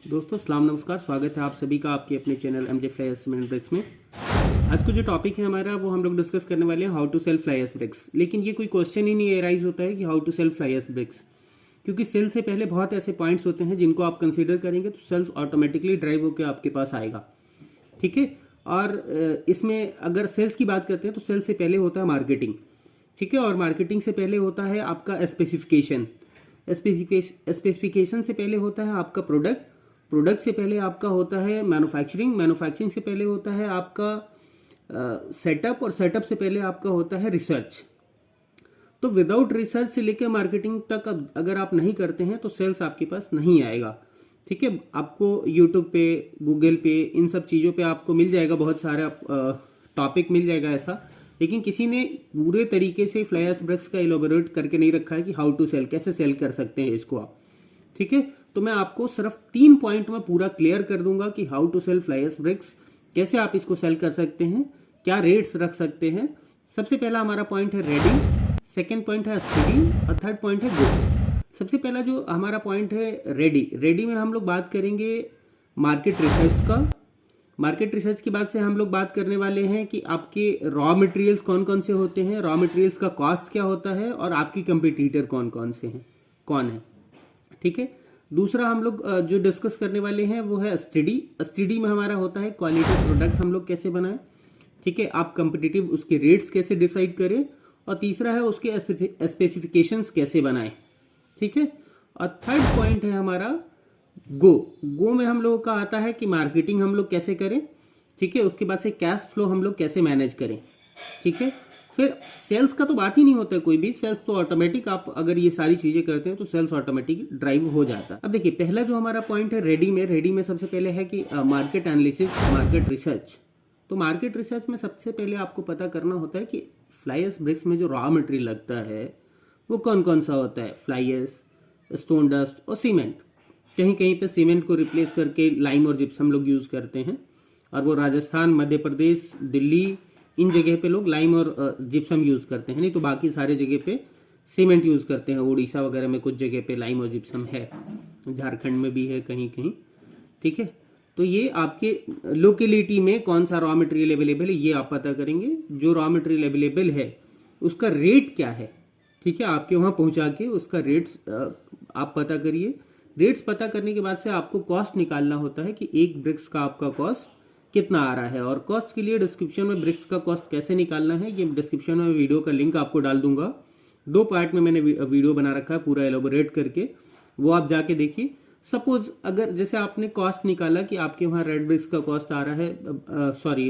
दोस्तों सलाम नमस्कार, स्वागत है आप सभी का आपके अपने channel MJ fly ash cement bricks में। आज का जो टॉपिक है हमारा वो हम लोग डिस्कस करने वाले हैं how to sell fly ash bricks. लेकिन ये कोई क्वेश्चन ही नहीं एराइज होता है कि how to sell fly ash bricks, क्योंकि सेल से पहले बहुत ऐसे पॉइंट्स होते हैं जिनको आप कंसिडर करेंगे तो सेल्स ऑटोमेटिकली ड्राइव होकर आपके पास आएगा। ठीक है, और इसमें अगर सेल्स की बात करते हैं तो सेल से पहले होता है मार्केटिंग। ठीक है, और मार्केटिंग से पहले होता है आपका स्पेसिफिकेशन, स्पेसिफिकेशन से पहले होता है आपका प्रोडक्ट, प्रोडक्ट से पहले आपका होता है मैन्युफैक्चरिंग, मैन्युफैक्चरिंग से पहले होता है आपका सेटअप, और सेटअप से पहले आपका होता है रिसर्च। तो विदाउट रिसर्च से लेकर मार्केटिंग तक अगर आप नहीं करते हैं तो सेल्स आपके पास नहीं आएगा। ठीक है, आपको यूट्यूब पे, गूगल पे, इन सब चीज़ों पे आपको मिल जाएगा, बहुत सारा टॉपिक मिल जाएगा ऐसा, लेकिन किसी ने पूरे तरीके से फ्लाई एश ब्रिक्स का इलोबोरेट करके नहीं रखा है कि हाउ टू सेल, कैसे सेल कर सकते हैं इसको आप। ठीक है, तो मैं आपको सिर्फ 3 पॉइंट में पूरा क्लियर कर दूंगा कि how to sell fly ash bricks, कैसे आप इसको सेल कर सकते हैं, क्या रेट्स रख सकते हैं। सबसे पहला हमारा पॉइंट है रेडी, सेकेंड पॉइंट है स्टडी, और थर्ड पॉइंट है गो। सबसे पहला जो हमारा पॉइंट है रेडी, रेडी में हम लोग बात करेंगे मार्केट रिसर्च का। मार्केट रिसर्च के बाद से हम लोग बात करने वाले हैं कि आपके रॉ मटेरियल्स कौन कौन से होते हैं, रॉ मटेरियल्स का कॉस्ट क्या होता है, और आपकी कंपटीटर कौन कौन से हैं, कौन है। ठीक है, दूसरा हम लोग जो डिस्कस करने वाले हैं वो है स्टडी। स्टडी में हमारा होता है क्वालिटी प्रोडक्ट हम लोग कैसे बनाएं। ठीक है, आप कंपिटिटिव उसके रेट्स कैसे डिसाइड करें, और तीसरा है उसके स्पेसिफिकेशंस कैसे बनाएं। ठीक है, और थर्ड पॉइंट है हमारा गो। गो में हम लोगों का आता है कि मार्केटिंग हम लोग कैसे करें। ठीक है, उसके बाद से कैश फ्लो हम लोग कैसे मैनेज करें। ठीक है, फिर सेल्स का तो बात ही नहीं होता है कोई भी, सेल्स तो ऑटोमेटिक, आप अगर ये सारी चीजें करते हैं तो सेल्स ऑटोमेटिक ड्राइव हो जाता है। अब देखिए, पहला जो हमारा पॉइंट है रेडी में, रेडी में सबसे पहले है कि मार्केट एनालिसिस, मार्केट रिसर्च। तो मार्केट रिसर्च में सबसे पहले आपको पता करना होता है कि फ्लाई एश ब्रिक्स में जो रॉ मटेरियल लगता है वो कौन कौन सा होता है। फ्लाई एश, स्टोन डस्ट और सीमेंट। कहीं कहीं पे सीमेंट को रिप्लेस करके लाइम और जिप्सम लोग यूज़ करते हैं, और वो राजस्थान, मध्य प्रदेश, दिल्ली, इन जगह पे लोग लाइम और जिप्सम यूज़ करते हैं, नहीं तो बाकी सारे जगह पे सीमेंट यूज़ करते हैं। उड़ीसा वगैरह में कुछ जगह पे लाइम और जिप्सम है, झारखंड में भी है कहीं कहीं। ठीक है, तो ये आपके लोकेलिटी में कौन सा रॉ मटेरियल अवेलेबल है ये आप पता करेंगे। जो रॉ मटेरियल अवेलेबल है उसका रेट क्या है। ठीक है, आपके वहाँ पहुँचा के उसका रेट्स आप पता करिए। रेट्स पता करने के बाद से आपको कॉस्ट निकालना होता है कि एक ब्रिक्स का आपका कॉस्ट कितना आ रहा है, और कॉस्ट के लिए डिस्क्रिप्शन में ब्रिक्स का कॉस्ट कैसे निकालना है ये डिस्क्रिप्शन में वीडियो का लिंक आपको डाल दूंगा। 2 पार्ट में मैंने वीडियो बना रखा है पूरा एलोबोरेट करके, वो आप जाके देखिए। सपोज अगर जैसे आपने कॉस्ट निकाला कि आपके वहाँ रेड ब्रिक्स का कॉस्ट आ रहा है, फ्लाई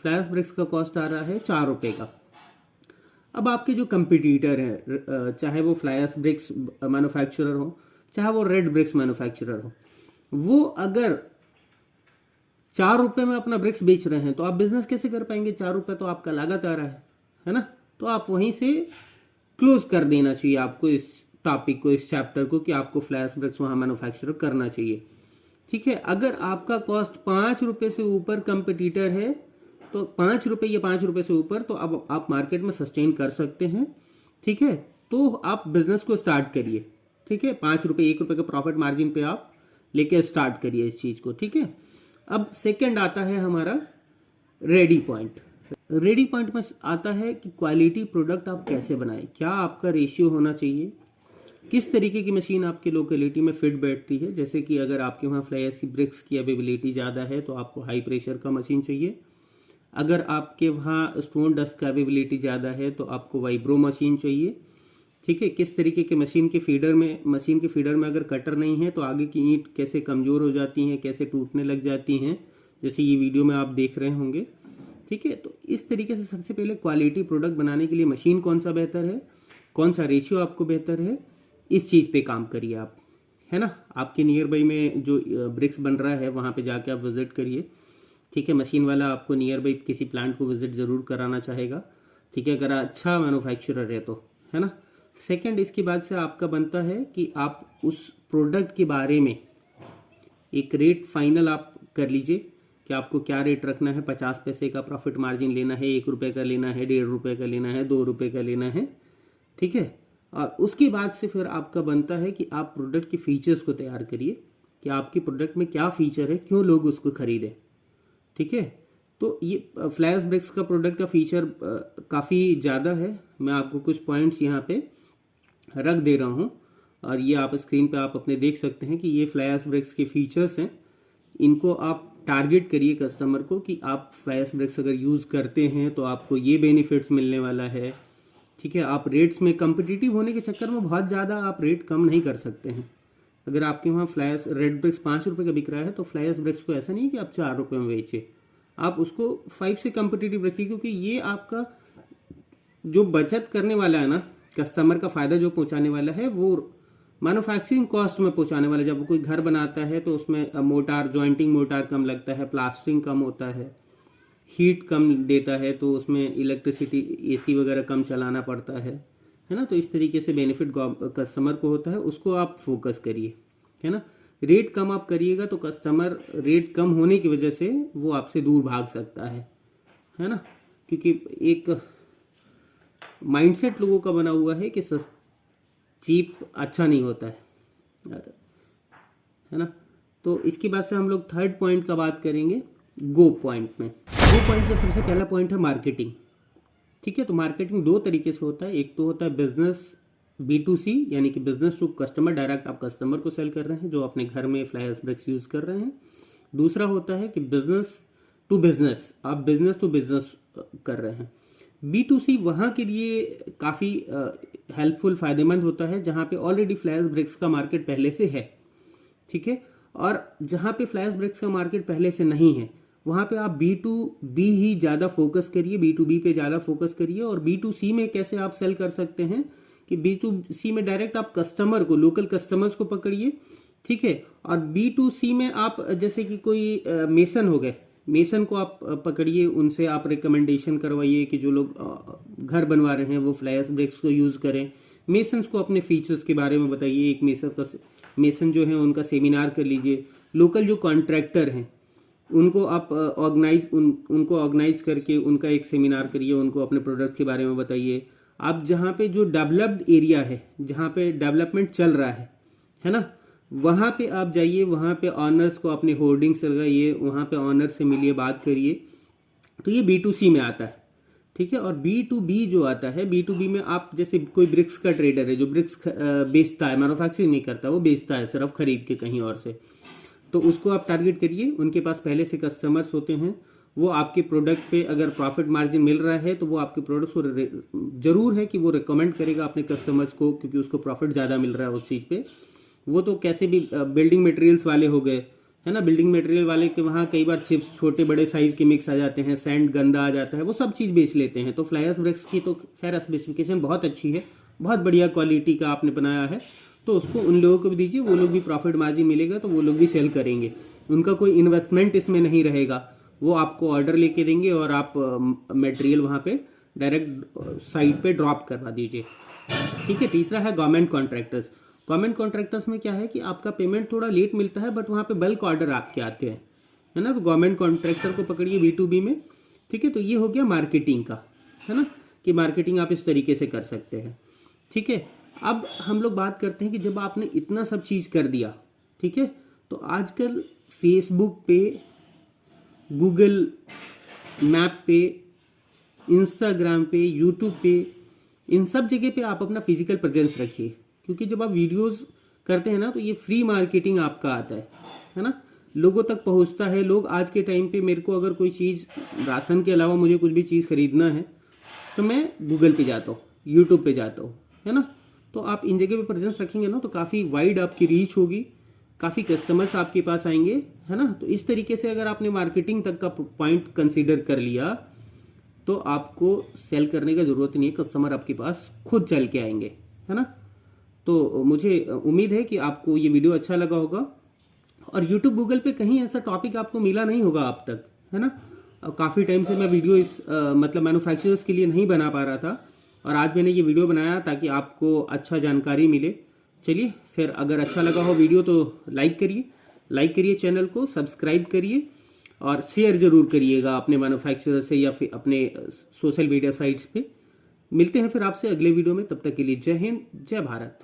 एश ब्रिक्स का कॉस्ट आ रहा है 4 रुपये का। अब आपके जो कंपिटिटर हैं, चाहे वो फ्लाई एश ब्रिक्स मैन्युफैक्चरर हो, चाहे वो रेड ब्रिक्स मैन्युफैक्चरर हो, वो अगर 4 रुपए में अपना ब्रिक्स बेच रहे हैं तो आप बिजनेस कैसे कर पाएंगे। 4 रुपए तो आपका लागत आ रहा है ना। तो आप वहीं से क्लोज कर देना चाहिए आपको इस टॉपिक को, इस चैप्टर को, कि आपको फ्लाई एश ब्रिक्स वहाँ मैन्युफैक्चर करना चाहिए। ठीक है, अगर आपका कॉस्ट 5 रुपए से ऊपर कंपिटिटर है तो 5 रुपए या 5 रुपए से ऊपर तो अब आप मार्केट में सस्टेन कर सकते हैं। ठीक है, तो आप बिजनेस को स्टार्ट करिए। ठीक है, 5 रुपए 1 रुपए का प्रॉफिट मार्जिन पे आप लेके स्टार्ट करिए इस चीज को। ठीक है, अब सेकंड आता है हमारा रेडी पॉइंट। रेडी पॉइंट में आता है कि क्वालिटी प्रोडक्ट आप कैसे बनाएं, क्या आपका रेशियो होना चाहिए, किस तरीके की मशीन आपके लोकेलिटी में फिट बैठती है। जैसे कि अगर आपके वहाँ फ्लाई एश ब्रिक्स की अवेलेबिलिटी ज़्यादा है तो आपको हाई प्रेशर का मशीन चाहिए। अगर आपके वहाँ स्टोन डस्ट का अवेलेबिलिटी ज़्यादा है तो आपको वाइब्रो मशीन चाहिए। ठीक है, किस तरीके के मशीन के फीडर में अगर कटर नहीं है तो आगे की ईंट कैसे कमज़ोर हो जाती हैं, कैसे टूटने लग जाती हैं, जैसे ये वीडियो में आप देख रहे होंगे। ठीक है, तो इस तरीके से सबसे पहले क्वालिटी प्रोडक्ट बनाने के लिए मशीन कौन सा बेहतर है, कौन सा रेशियो आपको बेहतर है, इस चीज़ पे काम करिए आप, है ना। आपके नियर बाई में जो ब्रिक्स बन रहा है वहाँ पे जाके आप विजिट करिए। ठीक है, मशीन वाला आपको नियर बाई किसी प्लांट को विजिट ज़रूर कराना चाहेगा। ठीक है, अगर अच्छा मैन्युफैक्चरर है तो, है ना। सेकंड, इसके बाद से आपका बनता है कि आप उस प्रोडक्ट के बारे में एक रेट फाइनल आप कर लीजिए कि आपको क्या रेट रखना है। 50 पैसे का प्रॉफिट मार्जिन लेना है, 1 रुपये का लेना है, 1.5 रुपये का लेना है, 2 रुपये का लेना है। ठीक है, और उसके बाद से फिर आपका बनता है कि आप प्रोडक्ट के फीचर्स को तैयार करिए कि आपके प्रोडक्ट में क्या फीचर है, क्यों लोग उसको खरीदें। ठीक है, तो ये फ्लैश ब्रिक्स का प्रोडक्ट का फीचर काफ़ी ज़्यादा है। मैं आपको कुछ पॉइंट्स यहाँ पे रख दे रहा हूँ और ये आप स्क्रीन पे आप अपने देख सकते हैं कि ये फ्लैश ब्रिक्स के फीचर्स हैं। इनको आप टारगेट करिए कस्टमर को कि आप फ्लैश ब्रिक्स अगर यूज़ करते हैं तो आपको ये बेनिफिट्स मिलने वाला है। ठीक है, आप रेट्स में कम्पिटिटिव होने के चक्कर में बहुत ज़्यादा आप रेट कम नहीं कर सकते हैं। अगर आपके वहाँ फ्लैश रेड ब्रिक्स 5 रुपये का बिक रहा है तो फ्लैश ब्रिक्स को ऐसा नहीं कि आप 4 रुपये में बेचे, आप उसको 5 से कम्पिटिटिव रखिए, क्योंकि ये आपका जो बचत करने वाला है ना, कस्टमर का फ़ायदा जो पहुंचाने वाला है वो मैन्युफैक्चरिंग कॉस्ट में पहुंचाने वाला है। जब कोई घर बनाता है तो उसमें मोटार, जॉइंटिंग मोटार कम लगता है, प्लास्टरिंग कम होता है, हीट कम देता है, तो उसमें इलेक्ट्रिसिटी एसी वगैरह कम चलाना पड़ता है ना। तो इस तरीके से बेनिफिट कस्टमर को होता है, उसको आप फोकस करिए, है ना। रेट कम आप करिएगा तो कस्टमर रेट कम होने की वजह से वो आपसे दूर भाग सकता है ना, क्योंकि एक माइंडसेट लोगों का बना हुआ है कि चीप अच्छा नहीं होता है ना। तो इसके बाद से हम लोग थर्ड पॉइंट का बात करेंगे, गो पॉइंट में। गो पॉइंट का सबसे पहला पॉइंट है मार्केटिंग। ठीक है, तो मार्केटिंग दो तरीके से होता है। एक तो होता है बिजनेस B2C, यानी कि बिजनेस टू कस्टमर, डायरेक्ट आप कस्टमर को सेल कर रहे हैं जो अपने घर में फ्लैश ब्रिक्स यूज़ कर रहे हैं। दूसरा होता है कि बिजनेस टू बिजनेस, आप बिजनेस टू बिजनेस कर रहे हैं। B2C वहाँ के लिए काफ़ी हेल्पफुल, फ़ायदेमंद होता है जहाँ पे ऑलरेडी फ्लैश ब्रिक्स का मार्केट पहले से है। ठीक है, और जहाँ पे फ्लैश ब्रिक्स का मार्केट पहले से नहीं है वहाँ पे आप B2B ही ज़्यादा फोकस करिए, B2B पे ज़्यादा फोकस करिए। और B2C में कैसे आप सेल कर सकते हैं कि B2C में डायरेक्ट आप कस्टमर को, लोकल कस्टमर्स को पकड़िए। ठीक है, और B2C में आप जैसे कि कोई मेसन हो गए, मेसन को आप पकड़िए, उनसे आप रिकमेंडेशन करवाइए कि जो लोग घर बनवा रहे हैं वो फ्लैश ब्रिक्स को यूज़ करें। मेसन्स को अपने फीचर्स के बारे में बताइए, एक मेसन जो है उनका सेमिनार कर लीजिए। लोकल जो कॉन्ट्रैक्टर हैं उनको आप उनको ऑर्गेनाइज करके उनका एक सेमिनार करिए, उनको अपने प्रोडक्ट्स के बारे में बताइए। आप जहाँ पे जो डेवलप्ड एरिया है, जहाँ पे डेवलपमेंट चल रहा है ना, वहाँ पे आप जाइए, वहाँ पे ऑनर्स को अपने होर्डिंग्स लगाइए, वहाँ पे ऑनर से मिलिए, बात करिए। तो ये B2C में आता है। ठीक है, और B2B जो आता है, B2B में आप जैसे कोई ब्रिक्स का ट्रेडर है जो ब्रिक्स बेचता है, मैन्युफैक्चरिंग नहीं करता, वो बेचता है सिर्फ खरीद के कहीं और से, तो उसको आप टारगेट करिए। उनके पास पहले से कस्टमर्स होते हैं, वो आपके प्रोडक्ट पे अगर प्रॉफिट मार्जिन मिल रहा है तो वो आपके प्रोडक्ट्स को जरूर है कि वो रिकमेंड करेगा अपने कस्टमर्स को, क्योंकि उसको प्रॉफिट ज़्यादा मिल रहा है उस चीज़ पे। वो तो कैसे भी बिल्डिंग मटेरियल्स वाले हो गए, है ना, बिल्डिंग मटेरियल वाले के वहाँ कई बार चिप्स छोटे बड़े साइज़ के मिक्स आ जाते हैं, सैंड गंदा आ जाता है, वो सब चीज़ बेच लेते हैं। तो फ्लैश ब्रिक्स की तो खैर स्पेसिफिकेशन बहुत अच्छी है, बहुत बढ़िया क्वालिटी का आपने बनाया है, तो उसको उन लोगों को भी दीजिए, वो लोग भी प्रॉफिट मार्जिन मिलेगा तो वो लोग भी सेल करेंगे। उनका कोई इन्वेस्टमेंट इसमें नहीं रहेगा, वो आपको ऑर्डर लेके देंगे और आप मटेरियल वहाँ पे डायरेक्ट साइट पे ड्रॉप करवा दीजिए। ठीक है, तीसरा है गवर्नमेंट कॉन्ट्रैक्टर्स। गवर्नमेंट कॉन्ट्रैक्टर्स में क्या है कि आपका पेमेंट थोड़ा लेट मिलता है, बट वहाँ पे बल्क ऑर्डर आपके आते हैं, है ना। तो गवर्नमेंट कॉन्ट्रैक्टर को पकड़िए B2B में। ठीक है, तो ये हो गया मार्केटिंग का, है ना, कि मार्केटिंग आप इस तरीके से कर सकते हैं। ठीक है, अब हम लोग बात करते हैं कि जब आपने इतना सब चीज़ कर दिया, ठीक है, तो आजकल फेसबुक पे, गूगल मैप पे, इंस्टाग्राम पे, यूट्यूब पे, इन सब जगह पे आप अपना फिजिकल प्रेजेंस रखिए, क्योंकि जब आप वीडियोस करते हैं ना तो ये फ्री मार्केटिंग आपका आता है ना, लोगों तक पहुंचता है। लोग आज के टाइम पे, मेरे को अगर कोई चीज़, राशन के अलावा मुझे कुछ भी चीज़ खरीदना है तो मैं गूगल पे जाता हूँ, यूट्यूब पे जाता हूँ, है ना। तो आप इन जगह पे प्रेजेंस रखेंगे ना तो काफ़ी वाइड आपकी रीच होगी, काफ़ी कस्टमर्स आपके पास आएंगे, है ना। तो इस तरीके से अगर आपने मार्केटिंग तक का पॉइंट कंसीडर कर लिया तो आपको सेल करने की ज़रूरत नहीं है, कस्टमर आपके पास खुद चल के आएंगे, है ना। तो मुझे उम्मीद है कि आपको ये वीडियो अच्छा लगा होगा, और YouTube गूगल पे कहीं ऐसा टॉपिक आपको मिला नहीं होगा अब तक, है ना। काफ़ी टाइम से मैं वीडियो मतलब मैन्युफैक्चरर्स के लिए नहीं बना पा रहा था, और आज मैंने ये वीडियो बनाया ताकि आपको अच्छा जानकारी मिले। चलिए फिर, अगर अच्छा लगा हो वीडियो तो लाइक करिए चैनल को, सब्सक्राइब करिए और शेयर ज़रूर करिएगा अपने मैन्युफैक्चरर से या फिर अपने सोशल मीडिया साइट्स पे। मिलते हैं फिर आपसे अगले वीडियो में, तब तक के लिए जय हिंद, जय भारत।